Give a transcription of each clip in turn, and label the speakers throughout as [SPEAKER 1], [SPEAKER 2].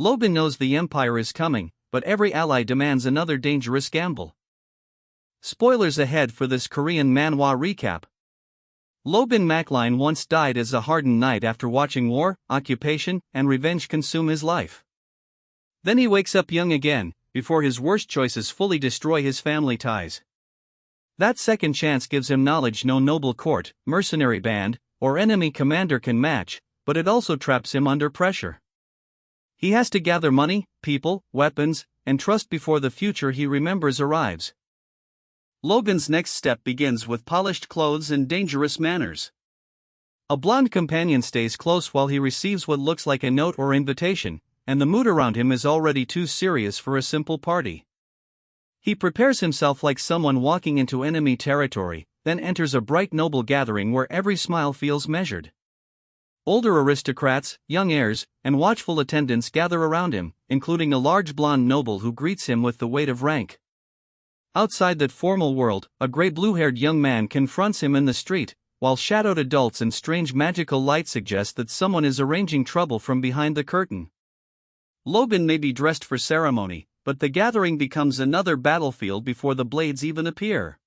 [SPEAKER 1] Logan knows the Empire is coming, but every ally demands another dangerous gamble. Spoilers ahead for this Korean manhwa recap. Logan McClain once died as a hardened knight after watching war, occupation, and revenge consume his life. Then he wakes up young again, before his worst choices fully destroy his family ties. That second chance gives him knowledge no noble court, mercenary band, or enemy commander can match, but it also traps him under pressure. He has to gather money, people, weapons, and trust before the future he remembers arrives. Logan's next step begins with polished clothes and dangerous manners. A blonde companion stays close while he receives what looks like a note or invitation, and the mood around him is already too serious for a simple party. He prepares himself like someone walking into enemy territory, then enters a bright noble gathering where every smile feels measured. Older aristocrats, young heirs, and watchful attendants gather around him, including a large blonde noble who greets him with the weight of rank. Outside that formal world, a gray blue-haired young man confronts him in the street, while shadowed adults and strange magical light suggest that someone is arranging trouble from behind the curtain. Logan may be dressed for ceremony, but the gathering becomes another battlefield before the blades even appear.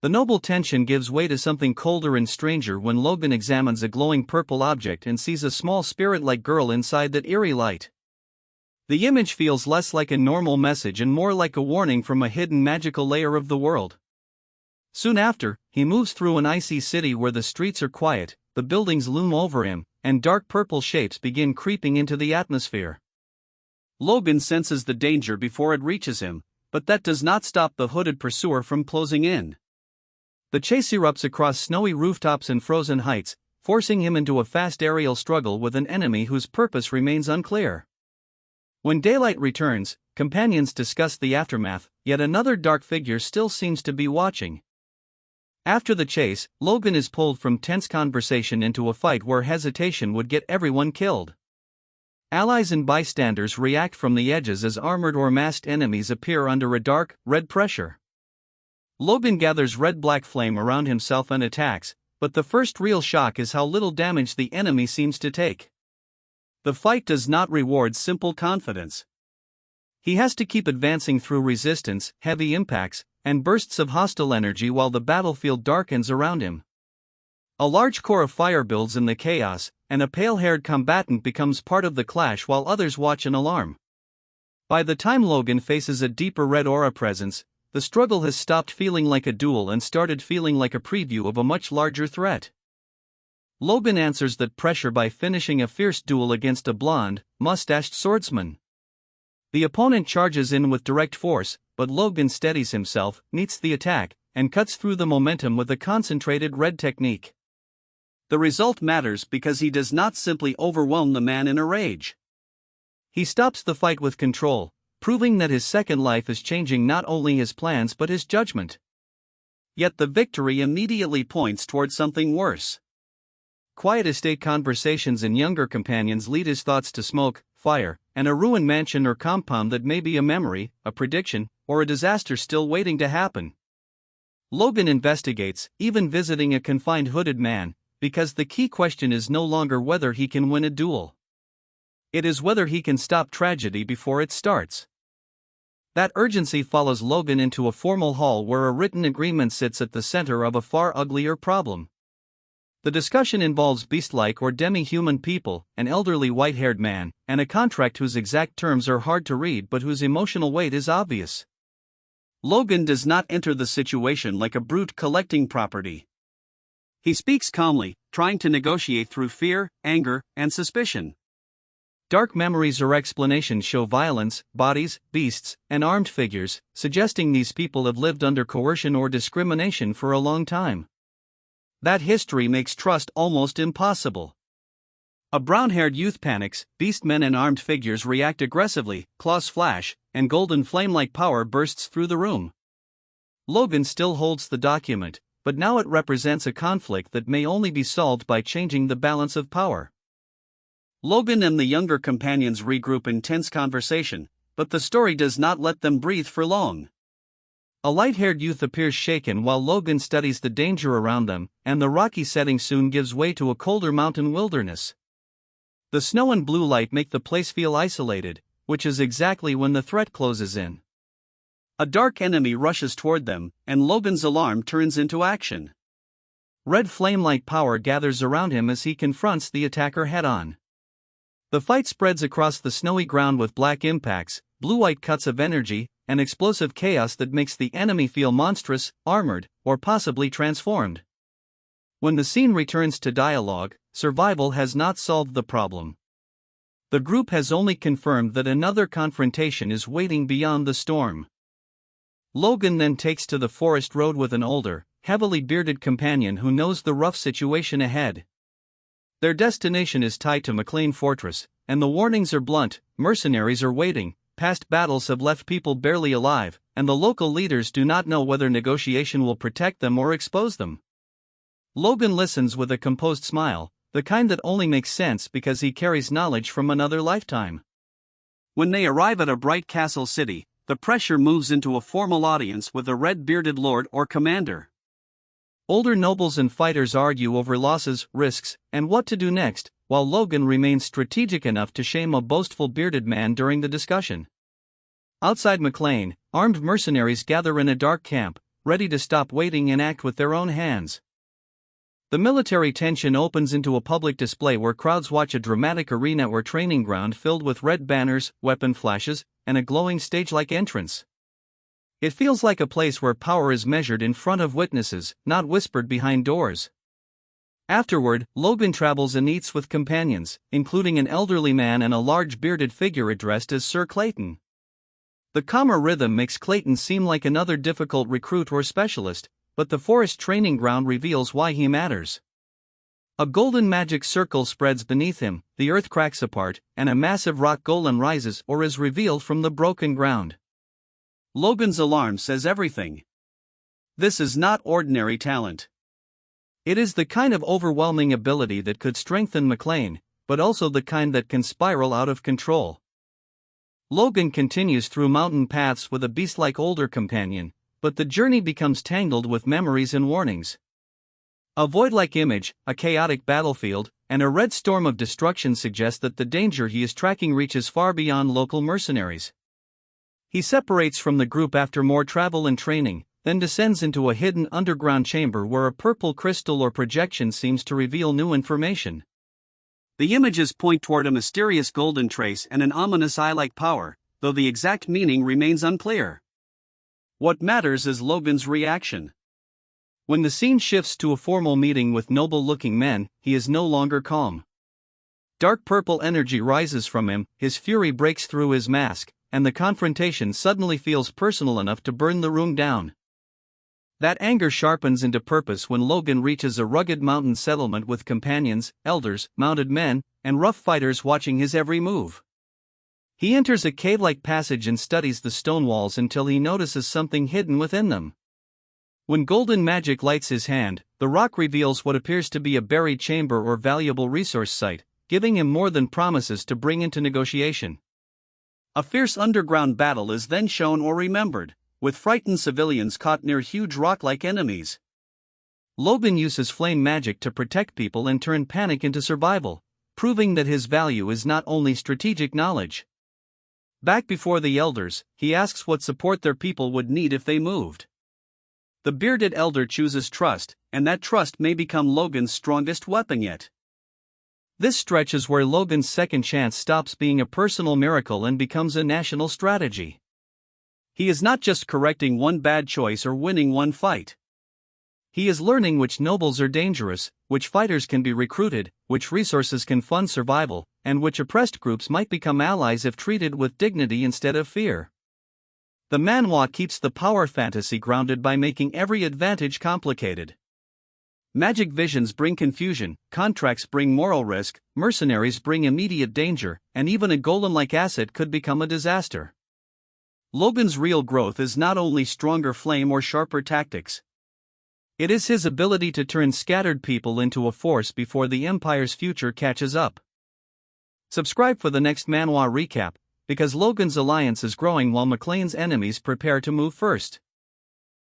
[SPEAKER 1] The noble tension gives way to something colder and stranger when Logan examines a glowing purple object and sees a small spirit-like girl inside that eerie light. The image feels less like a normal message and more like a warning from a hidden magical layer of the world. Soon after, he moves through an icy city where the streets are quiet, the buildings loom over him, and dark purple shapes begin creeping into the atmosphere. Logan senses the danger before it reaches him, but that does not stop the hooded pursuer from closing in. The chase erupts across snowy rooftops and frozen heights, forcing him into a fast aerial struggle with an enemy whose purpose remains unclear. When daylight returns, companions discuss the aftermath, yet another dark figure still seems to be watching. After the chase, Logan is pulled from tense conversation into a fight where hesitation would get everyone killed. Allies and bystanders react from the edges as armored or masked enemies appear under a dark, red pressure. Logan gathers red-black flame around himself and attacks, but the first real shock is how little damage the enemy seems to take. The fight does not reward simple confidence. He has to keep advancing through resistance, heavy impacts, and bursts of hostile energy while the battlefield darkens around him. A large core of fire builds in the chaos, and a pale-haired combatant becomes part of the clash while others watch in alarm. By the time Logan faces a deeper red aura presence, the struggle has stopped feeling like a duel and started feeling like a preview of a much larger threat. Logan answers that pressure by finishing a fierce duel against a blonde, mustached swordsman. The opponent charges in with direct force, but Logan steadies himself, meets the attack, and cuts through the momentum with a concentrated red technique. The result matters because he does not simply overwhelm the man in a rage. He stops the fight with control, proving that his second life is changing not only his plans but his judgment. Yet the victory immediately points toward something worse. Quiet estate conversations and younger companions lead his thoughts to smoke, fire, and a ruined mansion or compound that may be a memory, a prediction, or a disaster still waiting to happen. Logan investigates, even visiting a confined hooded man, because the key question is no longer whether he can win a duel. It is whether he can stop tragedy before it starts. That urgency follows Logan into a formal hall where a written agreement sits at the center of a far uglier problem. The discussion involves beast-like or demi-human people, an elderly white-haired man, and a contract whose exact terms are hard to read but whose emotional weight is obvious. Logan does not enter the situation like a brute collecting property. He speaks calmly, trying to negotiate through fear, anger, and suspicion. Dark memories or explanations show violence, bodies, beasts, and armed figures, suggesting these people have lived under coercion or discrimination for a long time. That history makes trust almost impossible. A brown-haired youth panics, beastmen and armed figures react aggressively, claws flash, and golden flame-like power bursts through the room. Logan still holds the document, but now it represents a conflict that may only be solved by changing the balance of power. Logan and the younger companions regroup in tense conversation, but the story does not let them breathe for long. A light-haired youth appears shaken while Logan studies the danger around them, and the rocky setting soon gives way to a colder mountain wilderness. The snow and blue light make the place feel isolated, which is exactly when the threat closes in. A dark enemy rushes toward them, and Logan's alarm turns into action. Red flame-like power gathers around him as he confronts the attacker head-on. The fight spreads across the snowy ground with black impacts, blue-white cuts of energy, and explosive chaos that makes the enemy feel monstrous, armored, or possibly transformed. When the scene returns to dialogue, survival has not solved the problem. The group has only confirmed that another confrontation is waiting beyond the storm. Logan then takes to the forest road with an older, heavily bearded companion who knows the rough situation ahead. Their destination is tied to McClain Fortress, and the warnings are blunt: mercenaries are waiting, past battles have left people barely alive, and the local leaders do not know whether negotiation will protect them or expose them. Logan listens with a composed smile, the kind that only makes sense because he carries knowledge from another lifetime. When they arrive at a bright castle city, the pressure moves into a formal audience with a red-bearded lord or commander. Older nobles and fighters argue over losses, risks, and what to do next, while Logan remains strategic enough to shame a boastful bearded man during the discussion. Outside McClain, armed mercenaries gather in a dark camp, ready to stop waiting and act with their own hands. The military tension opens into a public display where crowds watch a dramatic arena or training ground filled with red banners, weapon flashes, and a glowing stage-like entrance. It feels like a place where power is measured in front of witnesses, not whispered behind doors. Afterward, Logan travels and eats with companions, including an elderly man and a large bearded figure addressed as Sir Clayton. The calmer rhythm makes Clayton seem like another difficult recruit or specialist, but the forest training ground reveals why he matters. A golden magic circle spreads beneath him, the earth cracks apart, and a massive rock golem rises or is revealed from the broken ground. Logan's alarm says everything. This is not ordinary talent. It is the kind of overwhelming ability that could strengthen McClain, but also the kind that can spiral out of control. Logan continues through mountain paths with a beast-like older companion, but the journey becomes tangled with memories and warnings. A void-like image, a chaotic battlefield, and a red storm of destruction suggest that the danger he is tracking reaches far beyond local mercenaries. He separates from the group after more travel and training, then descends into a hidden underground chamber where a purple crystal or projection seems to reveal new information. The images point toward a mysterious golden trace and an ominous eye-like power, though the exact meaning remains unclear. What matters is Logan's reaction. When the scene shifts to a formal meeting with noble-looking men, he is no longer calm. Dark purple energy rises from him, his fury breaks through his mask, and the confrontation suddenly feels personal enough to burn the room down. That anger sharpens into purpose when Logan reaches a rugged mountain settlement with companions, elders, mounted men, and rough fighters watching his every move. He enters a cave-like passage and studies the stone walls until he notices something hidden within them. When golden magic lights his hand, the rock reveals what appears to be a buried chamber or valuable resource site, giving him more than promises to bring into negotiation. A fierce underground battle is then shown or remembered, with frightened civilians caught near huge rock-like enemies. Logan uses flame magic to protect people and turn panic into survival, proving that his value is not only strategic knowledge. Back before the elders, he asks what support their people would need if they moved. The bearded elder chooses trust, and that trust may become Logan's strongest weapon yet. This stretch is where Logan's second chance stops being a personal miracle and becomes a national strategy. He is not just correcting one bad choice or winning one fight. He is learning which nobles are dangerous, which fighters can be recruited, which resources can fund survival, and which oppressed groups might become allies if treated with dignity instead of fear. The manhwa keeps the power fantasy grounded by making every advantage complicated. Magic visions bring confusion, contracts bring moral risk, mercenaries bring immediate danger, and even a golem-like asset could become a disaster. Logan's real growth is not only stronger flame or sharper tactics. It is his ability to turn scattered people into a force before the Empire's future catches up. Subscribe for the next manhwa recap, because Logan's alliance is growing while McClain's enemies prepare to move first.